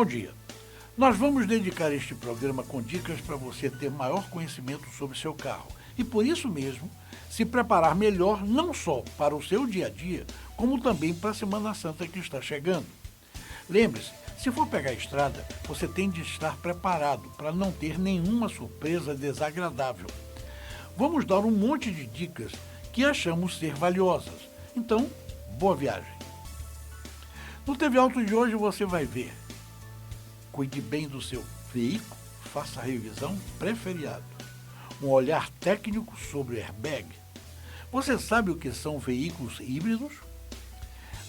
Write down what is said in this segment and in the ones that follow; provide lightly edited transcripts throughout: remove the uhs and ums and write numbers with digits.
Bom dia. Nós vamos dedicar este programa com dicas para você ter maior conhecimento sobre seu carro e, por isso mesmo, se preparar melhor não só para o seu dia a dia, como também para a Semana Santa que está chegando. Lembre-se, se for pegar a estrada, você tem de estar preparado para não ter nenhuma surpresa desagradável. Vamos dar um monte de dicas que achamos ser valiosas. Então, boa viagem. No TV Auto de hoje você vai ver: cuide bem do seu veículo, faça a revisão pré-feriado. Um olhar técnico sobre o airbag. Você sabe o que são veículos híbridos?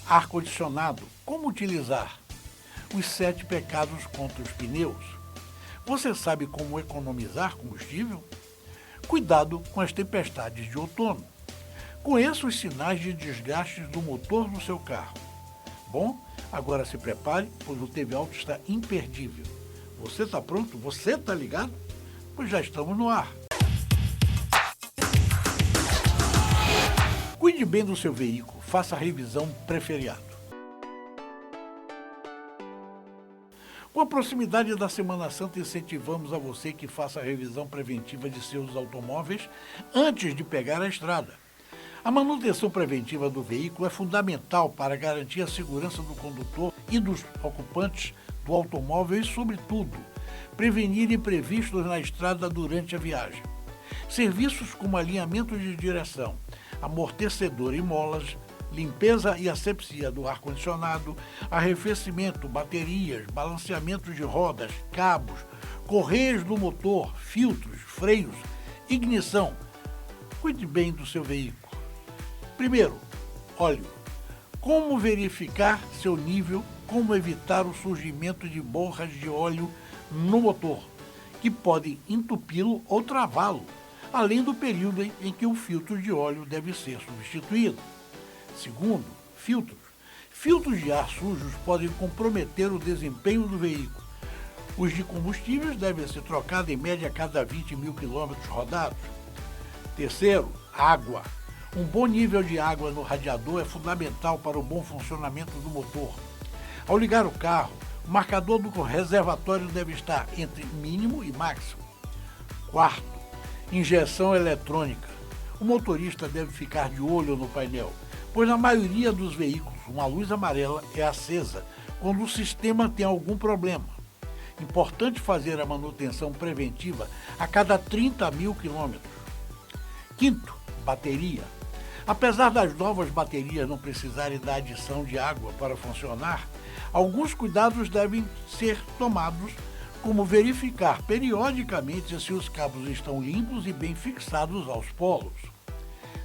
Ar-condicionado, como utilizar? Os 7 pecados contra os pneus. Você sabe como economizar combustível? Cuidado com as tempestades de outono. Conheça os sinais de desgaste do motor do seu carro. Bom, agora se prepare, pois o TV Auto está imperdível. Você está pronto? Você está ligado? Pois já estamos no ar. Cuide bem do seu veículo, faça a revisão pré-feriado. Com a proximidade da Semana Santa, incentivamos a você que faça a revisão preventiva de seus automóveis antes de pegar a estrada. A manutenção preventiva do veículo é fundamental para garantir a segurança do condutor e dos ocupantes do automóvel e, sobretudo, prevenir imprevistos na estrada durante a viagem. Serviços como alinhamento de direção, amortecedor e molas, limpeza e asepsia do ar-condicionado, arrefecimento, baterias, balanceamento de rodas, cabos, correias do motor, filtros, freios, ignição. Cuide bem do seu veículo. Primeiro, óleo. Como verificar seu nível, como evitar o surgimento de borras de óleo no motor, que podem entupi-lo ou travá-lo, além do período em que o filtro de óleo deve ser substituído. Segundo, filtros. Filtros de ar sujos podem comprometer o desempenho do veículo. Os de combustíveis devem ser trocados em média a cada 20 mil quilômetros rodados. Terceiro, água. Um bom nível de água no radiador é fundamental para o bom funcionamento do motor. Ao ligar o carro, o marcador do reservatório deve estar entre mínimo e máximo. Quarto, injeção eletrônica. O motorista deve ficar de olho no painel, pois na maioria dos veículos uma luz amarela é acesa quando o sistema tem algum problema. Importante fazer a manutenção preventiva a cada 30 mil quilômetros. Quinto, bateria. Apesar das novas baterias não precisarem da adição de água para funcionar, alguns cuidados devem ser tomados, como verificar periodicamente se os cabos estão limpos e bem fixados aos polos.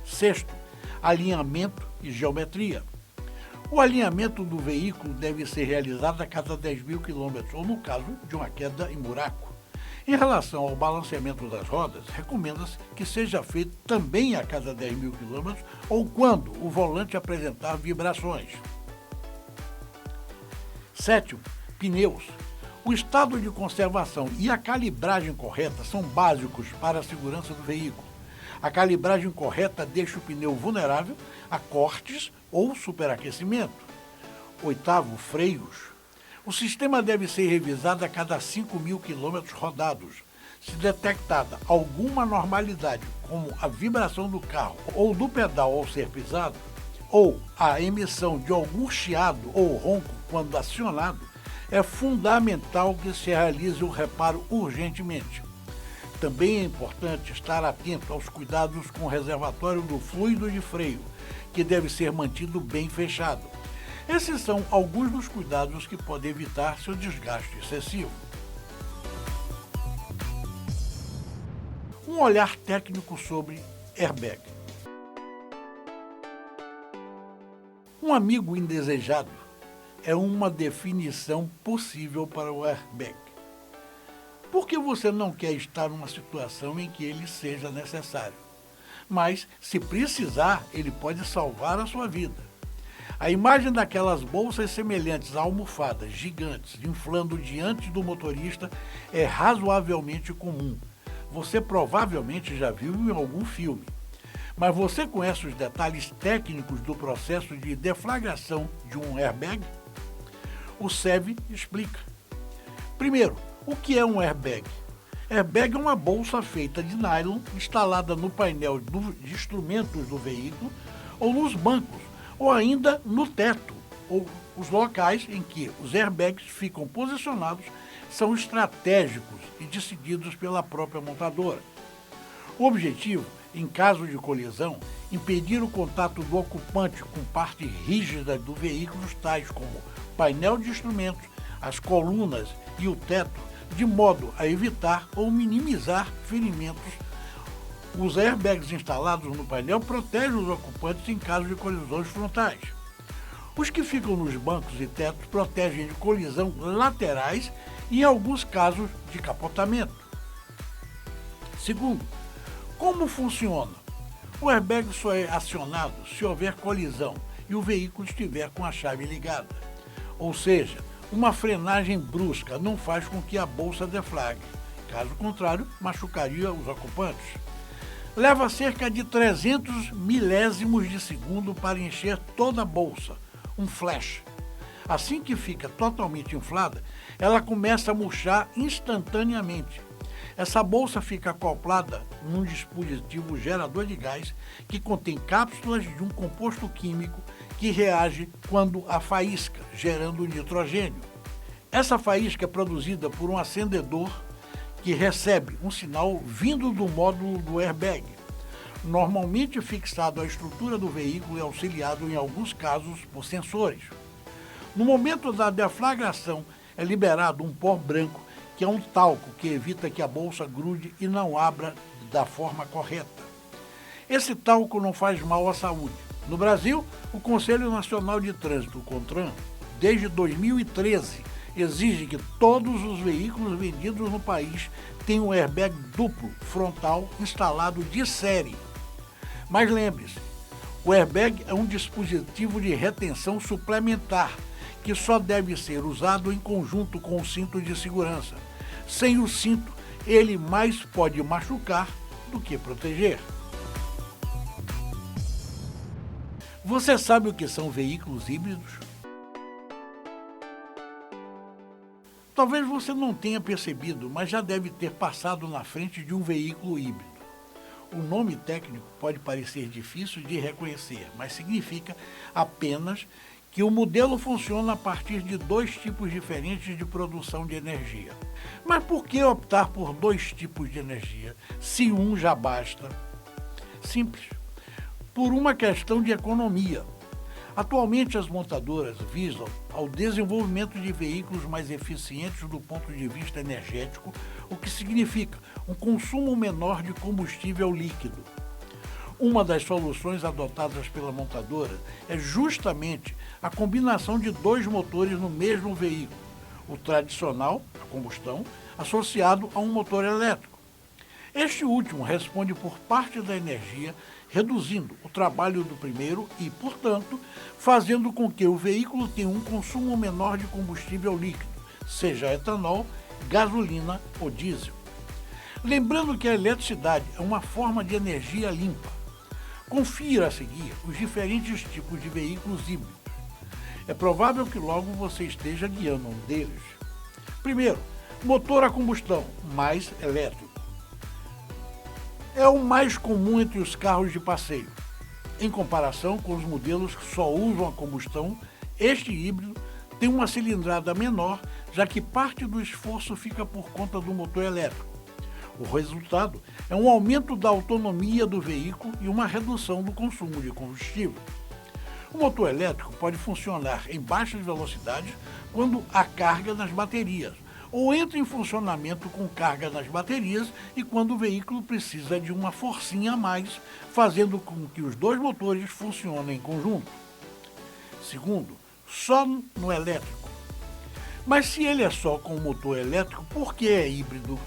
Sexto, alinhamento e geometria. O alinhamento do veículo deve ser realizado a cada 10 mil quilômetros, ou no caso de uma queda em buraco. Em relação ao balanceamento das rodas, recomenda-se que seja feito também a cada 10 mil quilômetros ou quando o volante apresentar vibrações. Sétimo, pneus. O estado de conservação e a calibragem correta são básicos para a segurança do veículo. A calibragem correta deixa o pneu vulnerável a cortes ou superaquecimento. Oitavo, freios. O sistema deve ser revisado a cada 5 mil quilômetros rodados. Se detectada alguma anormalidade, como a vibração do carro ou do pedal ao ser pisado, ou a emissão de algum chiado ou ronco quando acionado, é fundamental que se realize o reparo urgentemente. Também é importante estar atento aos cuidados com o reservatório do fluido de freio, que deve ser mantido bem fechado. Esses são alguns dos cuidados que podem evitar seu desgaste excessivo. Um olhar técnico sobre airbag. Um amigo indesejado é uma definição possível para o airbag. Por que você não quer estar numa situação em que ele seja necessário? Mas, se precisar, ele pode salvar a sua vida. A imagem daquelas bolsas semelhantes a almofadas gigantes inflando diante do motorista é razoavelmente comum. Você provavelmente já viu em algum filme. Mas você conhece os detalhes técnicos do processo de deflagração de um airbag? O SEV explica. Primeiro, o que é um airbag? Airbag é uma bolsa feita de nylon instalada no painel de instrumentos do veículo ou nos bancos, ou ainda no teto, ou os locais em que os airbags ficam posicionados são estratégicos e decididos pela própria montadora. O objetivo, em caso de colisão, impedir o contato do ocupante com partes rígidas do veículo, tais como painel de instrumentos, as colunas e o teto, de modo a evitar ou minimizar ferimentos. Os airbags instalados no painel protegem os ocupantes em caso de colisões frontais. Os que ficam nos bancos e tetos protegem de colisão laterais e, em alguns casos, de capotamento. Segundo, como funciona? O airbag só é acionado se houver colisão e o veículo estiver com a chave ligada. Ou seja, uma frenagem brusca não faz com que a bolsa deflagre. Caso contrário, machucaria os ocupantes. Leva cerca de 300 milésimos de segundo para encher toda a bolsa, um flash. Assim que fica totalmente inflada, ela começa a murchar instantaneamente. Essa bolsa fica acoplada num dispositivo gerador de gás que contém cápsulas de um composto químico que reage quando a faísca, gerando nitrogênio. Essa faísca é produzida por um acendedor que recebe um sinal vindo do módulo do airbag, normalmente fixado à estrutura do veículo e auxiliado em alguns casos por sensores. No momento da deflagração é liberado um pó branco, que é um talco que evita que a bolsa grude e não abra da forma correta. Esse talco não faz mal à saúde. No Brasil, o Conselho Nacional de Trânsito, o CONTRAN, desde 2013, exige que todos os veículos vendidos no país tenham um airbag duplo frontal instalado de série. Mas lembre-se, o airbag é um dispositivo de retenção suplementar que só deve ser usado em conjunto com o cinto de segurança. Sem o cinto, ele mais pode machucar do que proteger. Você sabe o que são veículos híbridos? Talvez você não tenha percebido, mas já deve ter passado na frente de um veículo híbrido. O nome técnico pode parecer difícil de reconhecer, mas significa apenas que o modelo funciona a partir de dois tipos diferentes de produção de energia. Mas por que optar por dois tipos de energia, se um já basta? Simples. Por uma questão de economia. Atualmente, as montadoras visam ao desenvolvimento de veículos mais eficientes do ponto de vista energético, o que significa um consumo menor de combustível líquido. Uma das soluções adotadas pela montadora é justamente a combinação de dois motores no mesmo veículo, o tradicional, a combustão, associado a um motor elétrico. Este último responde por parte da energia, reduzindo o trabalho do primeiro e, portanto, fazendo com que o veículo tenha um consumo menor de combustível líquido, seja etanol, gasolina ou diesel. Lembrando que a eletricidade é uma forma de energia limpa. Confira a seguir os diferentes tipos de veículos híbridos. É provável que logo você esteja guiando um deles. Primeiro, motor a combustão, mais elétrico. É o mais comum entre os carros de passeio. Em comparação com os modelos que só usam a combustão, este híbrido tem uma cilindrada menor, já que parte do esforço fica por conta do motor elétrico. O resultado é um aumento da autonomia do veículo e uma redução do consumo de combustível. O motor elétrico pode funcionar em baixas velocidades quando há carga nas baterias, ou entra em funcionamento com carga nas baterias e quando o veículo precisa de uma forcinha a mais, fazendo com que os dois motores funcionem em conjunto. Segundo, só no elétrico. Mas se ele é só com o motor elétrico, por que é híbrido?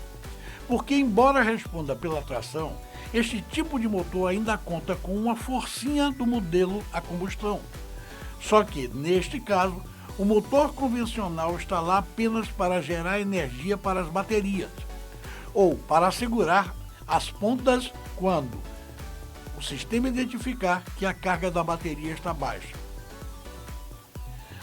Porque, embora responda pela tração, este tipo de motor ainda conta com uma forcinha do modelo a combustão. Só que, neste caso, o motor convencional está lá apenas para gerar energia para as baterias, ou para assegurar as pontas quando o sistema identificar que a carga da bateria está baixa.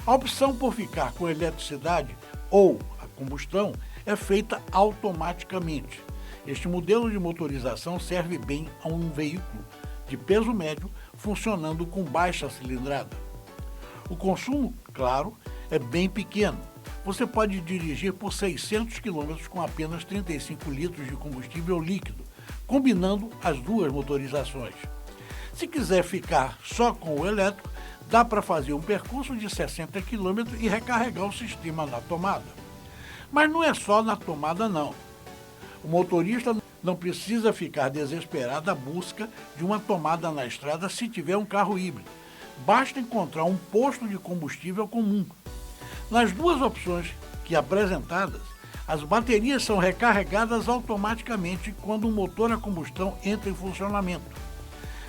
A opção por ficar com eletricidade ou a combustão é feita automaticamente. Este modelo de motorização serve bem a um veículo de peso médio funcionando com baixa cilindrada. O consumo, claro, é bem pequeno. Você pode dirigir por 600 km com apenas 35 litros de combustível líquido, combinando as duas motorizações. Se quiser ficar só com o elétrico, dá para fazer um percurso de 60 km e recarregar o sistema na tomada. Mas não é só na tomada, não. O motorista não precisa ficar desesperado à busca de uma tomada na estrada se tiver um carro híbrido. Basta encontrar um posto de combustível comum. Nas duas opções que apresentadas, as baterias são recarregadas automaticamente quando o motor a combustão entra em funcionamento.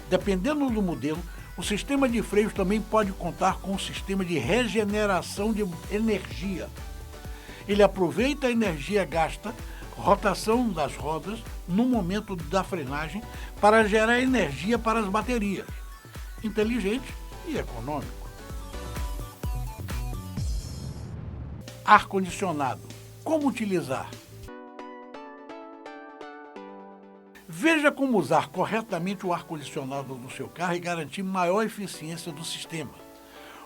Dependendo do modelo, o sistema de freios também pode contar com um sistema de regeneração de energia. Ele aproveita a energia gasta, rotação das rodas, no momento da frenagem, para gerar energia para as baterias. Inteligente e econômico. Ar-condicionado. Como utilizar? Veja como usar corretamente o ar-condicionado no seu carro e garantir maior eficiência do sistema.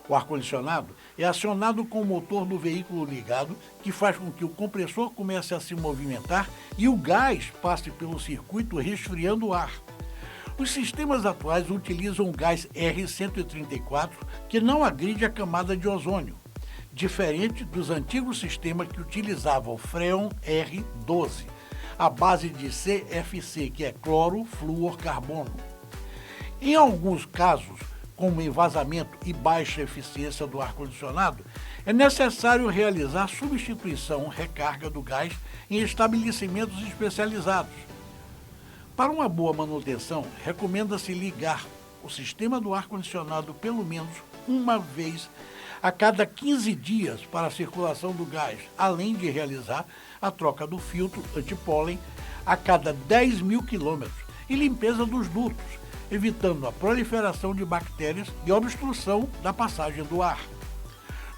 O ar-condicionado é acionado com o motor do veículo ligado, que faz com que o compressor comece a se movimentar e o gás passe pelo circuito resfriando o ar. Os sistemas atuais utilizam o gás R134, que não agride a camada de ozônio, diferente dos antigos sistemas que utilizavam o Freon R12, à base de CFC, que é clorofluorcarbono. Em alguns casos, como em vazamento e baixa eficiência do ar-condicionado, é necessário realizar substituição ou recarga do gás em estabelecimentos especializados. Para uma boa manutenção, recomenda-se ligar o sistema do ar-condicionado pelo menos uma vez a cada 15 dias para a circulação do gás, além de realizar a troca do filtro antipólen a cada 10.000 km e limpeza dos dutos, evitando a proliferação de bactérias e obstrução da passagem do ar.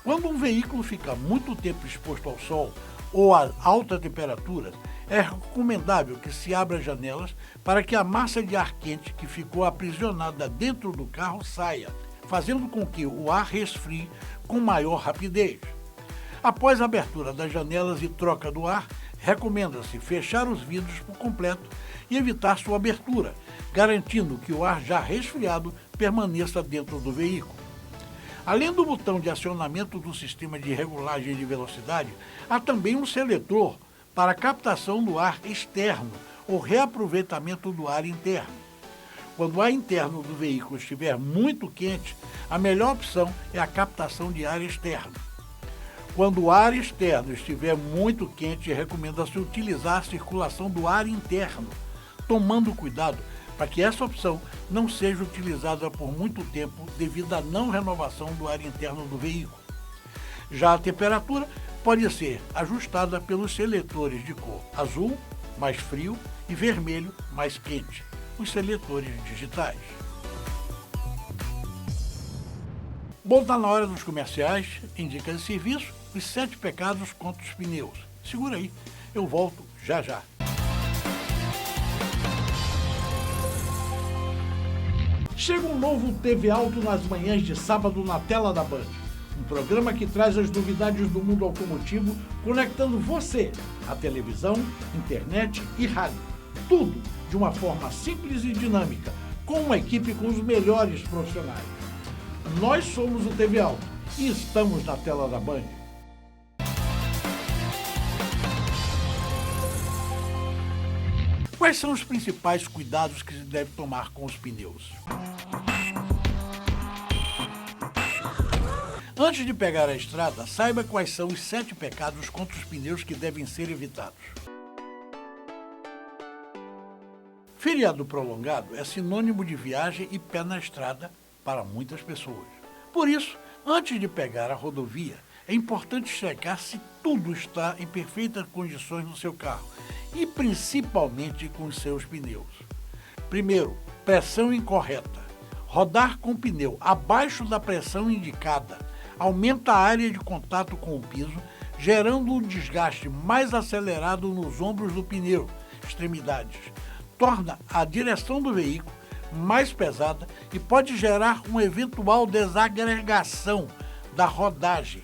Quando um veículo fica muito tempo exposto ao sol ou a alta temperatura, é recomendável que se abra as janelas para que a massa de ar quente que ficou aprisionada dentro do carro saia, fazendo com que o ar resfrie com maior rapidez. Após a abertura das janelas e troca do ar, recomenda-se fechar os vidros por completo e evitar sua abertura, garantindo que o ar já resfriado permaneça dentro do veículo. Além do botão de acionamento do sistema de regulagem de velocidade, há também um seletor para captação do ar externo ou reaproveitamento do ar interno. Quando o ar interno do veículo estiver muito quente, a melhor opção é a captação de ar externo. Quando o ar externo estiver muito quente, recomenda-se utilizar a circulação do ar interno, tomando cuidado para que essa opção não seja utilizada por muito tempo devido à não renovação do ar interno do veículo. Já a temperatura pode ser ajustada pelos seletores de cor azul, mais frio, e vermelho, mais quente, os seletores digitais. Bom, está na hora dos comerciais, em dicas de serviço, os 7 pecados contra os pneus. Segura aí, eu volto já já. Chega um novo TV Auto nas manhãs de sábado na tela da Band. Um programa que traz as novidades do mundo automotivo, conectando você à televisão, internet e rádio. Tudo de uma forma simples e dinâmica, com uma equipe com os melhores profissionais. Nós somos o TV Auto e estamos na tela da Band. Quais são os principais cuidados que se deve tomar com os pneus? Antes de pegar a estrada, saiba quais são os 7 pecados contra os pneus que devem ser evitados. Feriado prolongado é sinônimo de viagem e pé na estrada para muitas pessoas. Por isso, antes de pegar a rodovia, é importante checar se tudo está em perfeitas condições no seu carro e principalmente com os seus pneus. Primeiro, pressão incorreta. Rodar com o pneu abaixo da pressão indicada aumenta a área de contato com o piso, gerando um desgaste mais acelerado nos ombros do pneu, extremidades. Torna a direção do veículo mais pesada e pode gerar uma eventual desagregação da rodagem,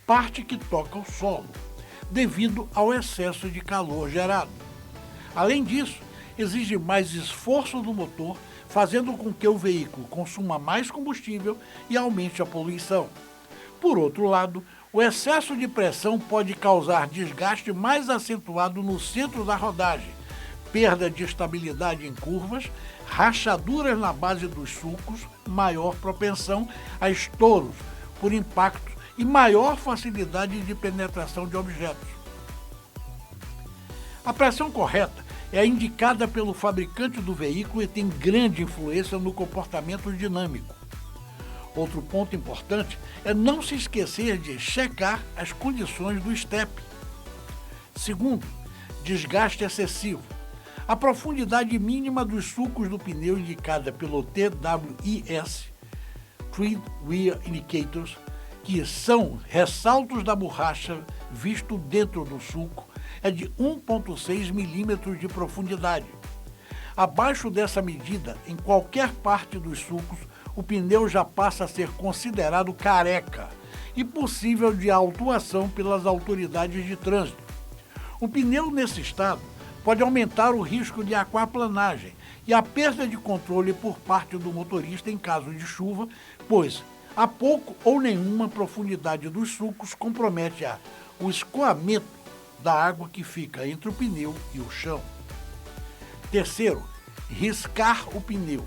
parte que toca o solo, devido ao excesso de calor gerado. Além disso, exige mais esforço do motor, fazendo com que o veículo consuma mais combustível e aumente a poluição. Por outro lado, o excesso de pressão pode causar desgaste mais acentuado no centro da rodagem, perda de estabilidade em curvas, rachaduras na base dos sulcos, maior propensão a estouros por impactos e maior facilidade de penetração de objetos. A pressão correta é indicada pelo fabricante do veículo e tem grande influência no comportamento dinâmico. Outro ponto importante é não se esquecer de checar as condições do estepe. Segundo, desgaste excessivo. A profundidade mínima dos sulcos do pneu indicada pelo TWIS, Tread Wear Indicators, que são ressaltos da borracha visto dentro do sulco, é de 1,6 milímetros de profundidade. Abaixo dessa medida, em qualquer parte dos sulcos, o pneu já passa a ser considerado careca e possível de autuação pelas autoridades de trânsito. O pneu nesse estado pode aumentar o risco de aquaplanagem e a perda de controle por parte do motorista em caso de chuva, pois a pouco ou nenhuma profundidade dos sulcos compromete o escoamento da água que fica entre o pneu e o chão. Terceiro, riscar o pneu.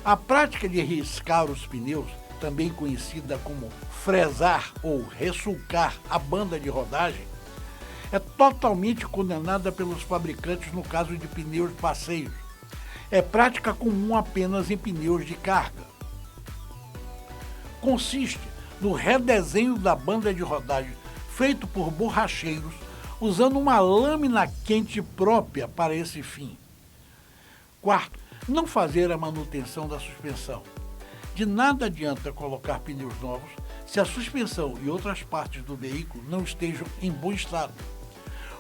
A prática de riscar os pneus, também conhecida como fresar ou ressulcar a banda de rodagem, é totalmente condenada pelos fabricantes no caso de pneus de passeios. É prática comum apenas em pneus de carga. Consiste no redesenho da banda de rodagem feito por borracheiros, usando uma lâmina quente própria para esse fim. Quarto, não fazer a manutenção da suspensão. De nada adianta colocar pneus novos se a suspensão e outras partes do veículo não estejam em bom estado.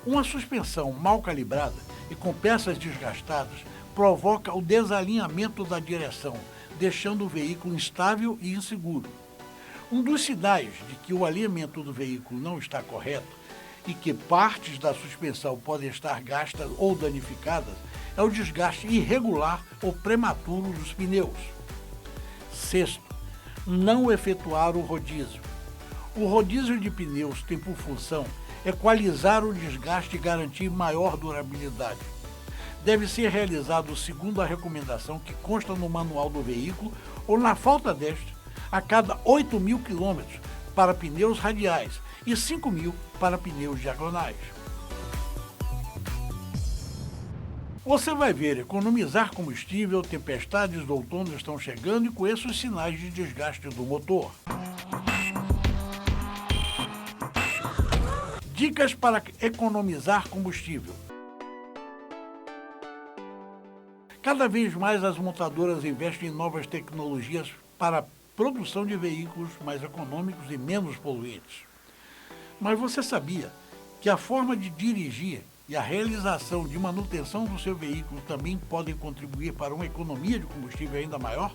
Uma suspensão mal calibrada e com peças desgastadas provoca o desalinhamento da direção, deixando o veículo instável e inseguro. Um dos sinais de que o alinhamento do veículo não está correto e que partes da suspensão podem estar gastas ou danificadas é o desgaste irregular ou prematuro dos pneus. Sexto, não efetuar o rodízio. O rodízio de pneus tem por função equalizar o desgaste e garantir maior durabilidade. Deve ser realizado segundo a recomendação que consta no manual do veículo ou, na falta desta, a cada 8.000 km para pneus radiais e 5.000 para pneus diagonais. Você vai ver, economizar combustível, tempestades do outono estão chegando e conheça os sinais de desgaste do motor. Dicas para economizar combustível. Cada vez mais as montadoras investem em novas tecnologias para a produção de veículos mais econômicos e menos poluentes. Mas você sabia que a forma de dirigir e a realização de manutenção do seu veículo também podem contribuir para uma economia de combustível ainda maior?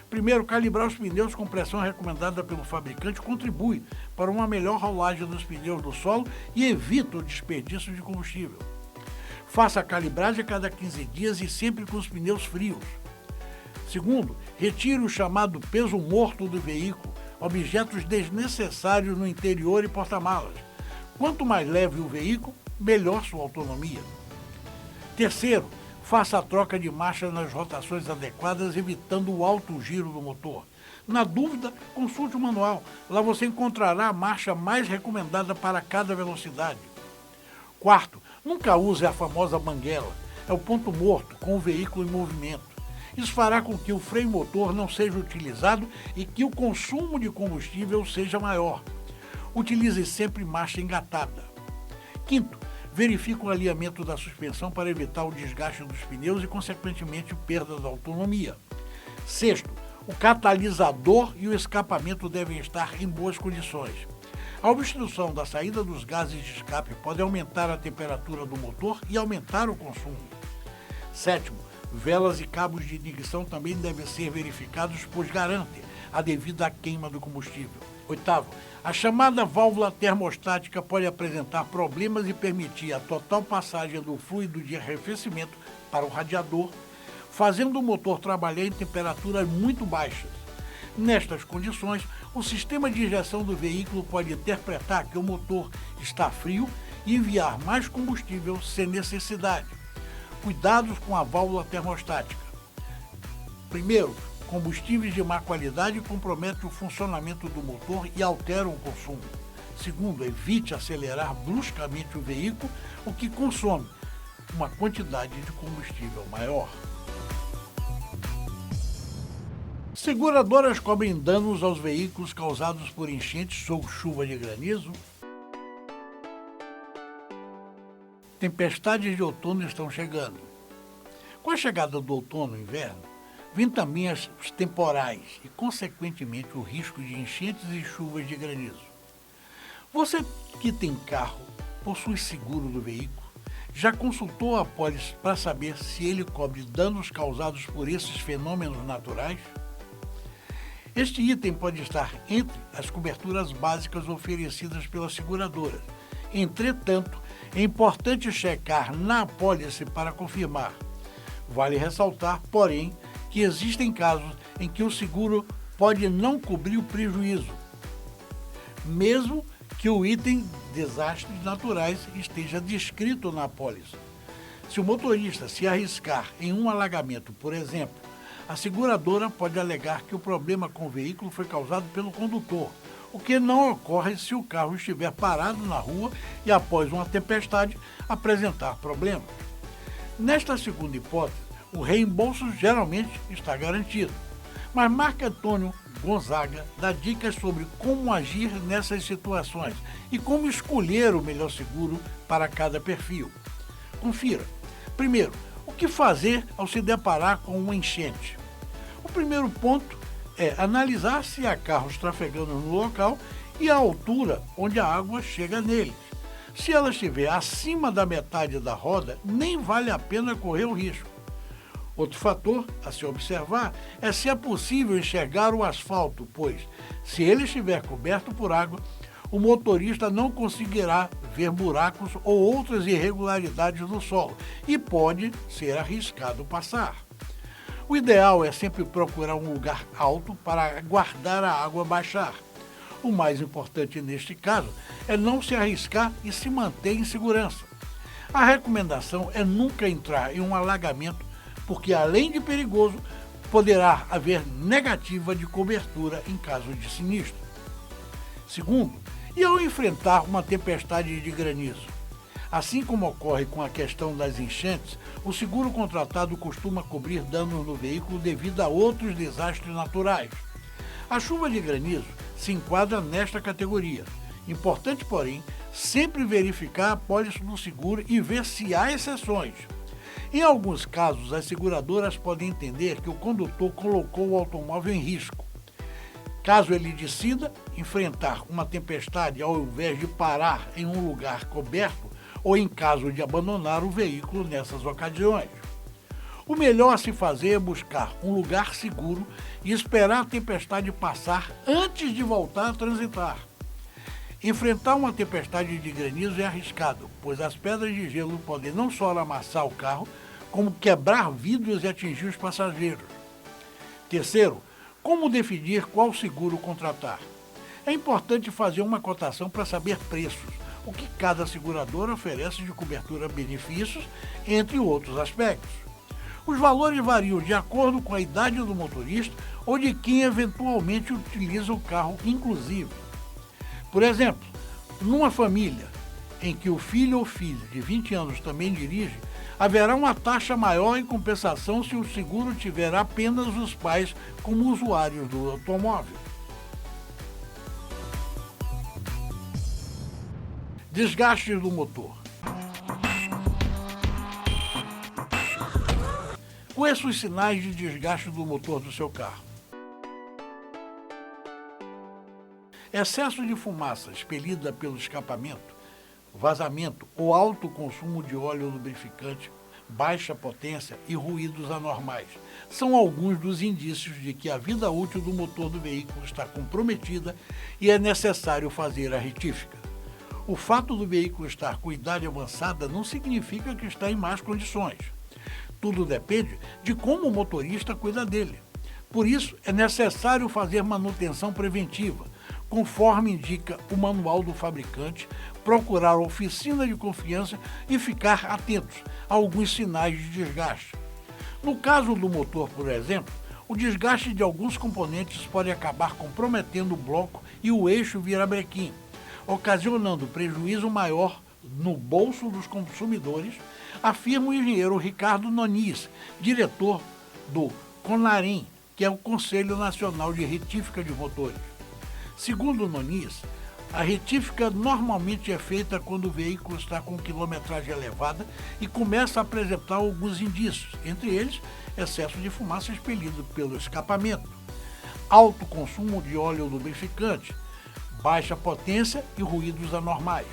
Primeiro, calibrar os pneus com pressão recomendada pelo fabricante contribui para uma melhor rolagem dos pneus no solo e evita o desperdício de combustível. Faça a calibragem a cada 15 dias e sempre com os pneus frios. Segundo, retire o chamado peso morto do veículo, objetos desnecessários no interior e porta-malas. Quanto mais leve o veículo, melhor sua autonomia. Terceiro, faça a troca de marcha nas rotações adequadas, evitando o alto giro do motor. Na dúvida, consulte o manual. Lá você encontrará a marcha mais recomendada para cada velocidade. Quarto, nunca use a famosa banguela. É o ponto morto com o veículo em movimento. Isso fará com que o freio motor não seja utilizado e que o consumo de combustível seja maior. Utilize sempre marcha engatada. Quinto, verifique o alinhamento da suspensão para evitar o desgaste dos pneus e, consequentemente, perda da autonomia. Sexto, o catalisador e o escapamento devem estar em boas condições. A obstrução da saída dos gases de escape pode aumentar a temperatura do motor e aumentar o consumo. Sétimo, velas e cabos de ignição também devem ser verificados, pois garantem a devida queima do combustível. Oitavo, a chamada válvula termostática pode apresentar problemas e permitir a total passagem do fluido de arrefecimento para o radiador, fazendo o motor trabalhar em temperaturas muito baixas. Nestas condições, o sistema de injeção do veículo pode interpretar que o motor está frio e enviar mais combustível sem necessidade. Cuidados com a válvula termostática. Primeiro, combustíveis de má qualidade comprometem o funcionamento do motor e alteram o consumo. Segundo, evite acelerar bruscamente o veículo, o que consome uma quantidade de combustível maior. Seguradoras cobrem danos aos veículos causados por enchentes ou chuva de granizo? Tempestades de outono estão chegando. Com a chegada do outono e inverno, vem também as temporais e, consequentemente, o risco de enchentes e chuvas de granizo. Você que tem carro, possui seguro do veículo, já consultou a apólice para saber se ele cobre danos causados por esses fenômenos naturais? Este item pode estar entre as coberturas básicas oferecidas pelas seguradoras. Entretanto, é importante checar na apólice para confirmar. Vale ressaltar, porém, que existem casos em que o seguro pode não cobrir o prejuízo, mesmo que o item desastres naturais esteja descrito na apólice. Se o motorista se arriscar em um alagamento, por exemplo, a seguradora pode alegar que o problema com o veículo foi causado pelo condutor, o que não ocorre se o carro estiver parado na rua e, após uma tempestade, apresentar problemas. Nesta segunda hipótese, o reembolso geralmente está garantido. Mas Marco Antônio Gonzaga dá dicas sobre como agir nessas situações e como escolher o melhor seguro para cada perfil. Confira. Primeiro, o que fazer ao se deparar com uma enchente? O primeiro ponto é analisar se há carros trafegando no local e a altura onde a água chega neles. Se ela estiver acima da metade da roda, nem vale a pena correr o risco. Outro fator a se observar é se é possível enxergar o asfalto, pois, se ele estiver coberto por água, o motorista não conseguirá ver buracos ou outras irregularidades no solo e pode ser arriscado passar. O ideal é sempre procurar um lugar alto para aguardar a água baixar. O mais importante neste caso é não se arriscar e se manter em segurança. A recomendação é nunca entrar em um alagamento, porque além de perigoso, poderá haver negativa de cobertura em caso de sinistro. Segundo, e ao enfrentar uma tempestade de granizo? Assim como ocorre com a questão das enchentes, o seguro contratado costuma cobrir danos no veículo devido a outros desastres naturais. A chuva de granizo se enquadra nesta categoria. Importante, porém, sempre verificar a apólice do seguro e ver se há exceções. Em alguns casos, as seguradoras podem entender que o condutor colocou o automóvel em risco. Caso ele decida enfrentar uma tempestade ao invés de parar em um lugar coberto, ou em caso de abandonar o veículo nessas ocasiões. O melhor a se fazer é buscar um lugar seguro e esperar a tempestade passar antes de voltar a transitar. Enfrentar uma tempestade de granizo é arriscado, pois as pedras de gelo podem não só amassar o carro, como quebrar vidros e atingir os passageiros. Terceiro, como definir qual seguro contratar? É importante fazer uma cotação para saber preços, o que cada seguradora oferece de cobertura-benefícios, entre outros aspectos. Os valores variam de acordo com a idade do motorista ou de quem eventualmente utiliza o carro, inclusive. Por exemplo, numa família em que o filho ou filha de 20 anos também dirige, haverá uma taxa maior em compensação se o seguro tiver apenas os pais como usuários do automóvel. Desgastes do motor. Conheça os sinais de desgaste do motor do seu carro. Excesso de fumaça expelida pelo escapamento, vazamento ou alto consumo de óleo lubrificante, baixa potência e ruídos anormais são alguns dos indícios de que a vida útil do motor do veículo está comprometida e é necessário fazer a retífica. O fato do veículo estar com idade avançada não significa que está em más condições. Tudo depende de como o motorista cuida dele. Por isso, é necessário fazer manutenção preventiva, conforme indica o manual do fabricante, procurar a oficina de confiança e ficar atentos a alguns sinais de desgaste. No caso do motor, por exemplo, o desgaste de alguns componentes pode acabar comprometendo o bloco e o eixo virabrequim, ocasionando prejuízo maior no bolso dos consumidores, afirma o engenheiro Ricardo Nonis, diretor do CONAREM, que é o Conselho Nacional de Retífica de Motores. Segundo o Nonis, a retífica normalmente é feita quando o veículo está com quilometragem elevada e começa a apresentar alguns indícios, entre eles, excesso de fumaça expelido pelo escapamento, alto consumo de óleo lubrificante, baixa potência e ruídos anormais.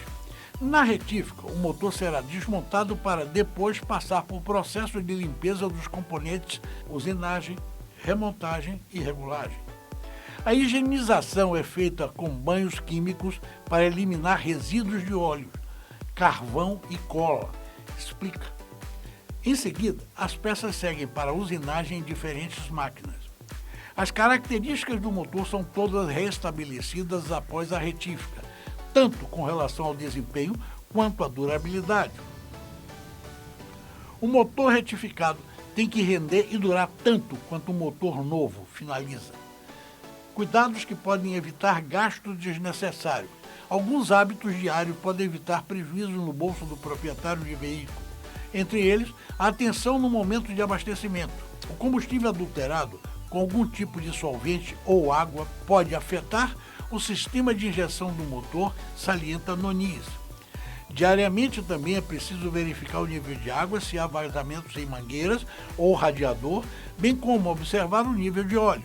Na retífica, o motor será desmontado para depois passar por processo de limpeza dos componentes, usinagem, remontagem e regulagem. A higienização é feita com banhos químicos para eliminar resíduos de óleo, carvão e cola, explica. Em seguida, as peças seguem para a usinagem em diferentes máquinas. As características do motor são todas restabelecidas após a retífica, tanto com relação ao desempenho quanto à durabilidade. O motor retificado tem que render e durar tanto quanto o motor novo finaliza. Cuidados que podem evitar gastos desnecessários. Alguns hábitos diários podem evitar prejuízo no bolso do proprietário de veículo. Entre eles, a atenção no momento de abastecimento. O combustível adulterado com algum tipo de solvente ou água pode afetar o sistema de injeção do motor, salienta Nonis. Diariamente também é preciso verificar o nível de água, se há vazamentos em mangueiras ou radiador, bem como observar o nível de óleo.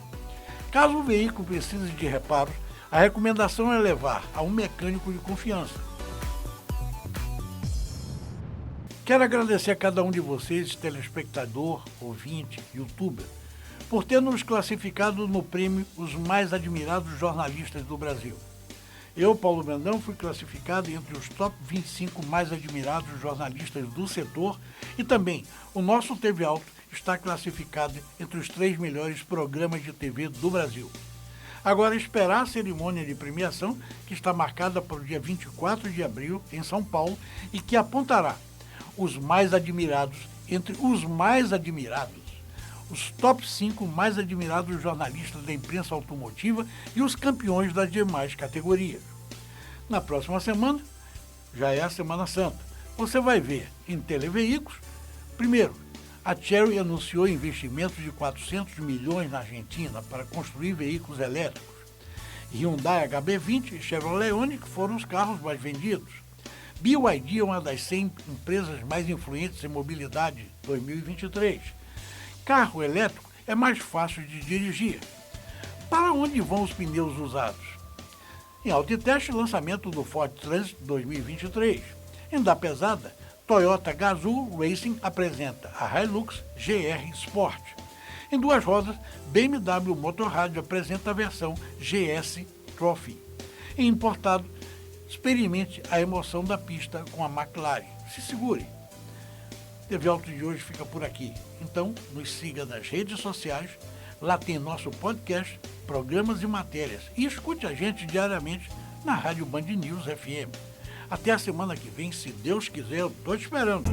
Caso o veículo precise de reparos, a recomendação é levar a um mecânico de confiança. Quero agradecer a cada um de vocês, telespectador, ouvinte, youtuber, por ter nos classificado no prêmio Os Mais Admirados Jornalistas do Brasil. Eu, Paulo Brandão, fui classificado entre os top 25 mais admirados jornalistas do setor e também o nosso TV Alto está classificado entre os 3 melhores programas de TV do Brasil. Agora, esperar a cerimônia de premiação, que está marcada para o dia 24 de abril, em São Paulo, e que apontará os mais admirados entre os mais admirados, os top 5 mais admirados jornalistas da imprensa automotiva e os campeões das demais categorias. Na próxima semana, já é a Semana Santa. Você vai ver em televeículos, primeiro, a Chery anunciou investimentos de 400 milhões na Argentina para construir veículos elétricos. Hyundai HB20 e Chevrolet Onix foram os carros mais vendidos. BYD é uma das 100 empresas mais influentes em mobilidade 2023. Carro elétrico é mais fácil de dirigir. Para onde vão os pneus usados? Em Autoteste, lançamento do Ford Transit 2023. Em da pesada, Toyota Gazoo Racing apresenta a Hilux GR Sport. Em duas rodas, BMW Motorrad apresenta a versão GS Trophy. Em importado, experimente a emoção da pista com a McLaren. Se segure. TV Auto de hoje fica por aqui. Então, nos siga nas redes sociais. Lá tem nosso podcast, programas e matérias. E escute a gente diariamente na Rádio Band News FM. Até a semana que vem, se Deus quiser, eu estou te esperando.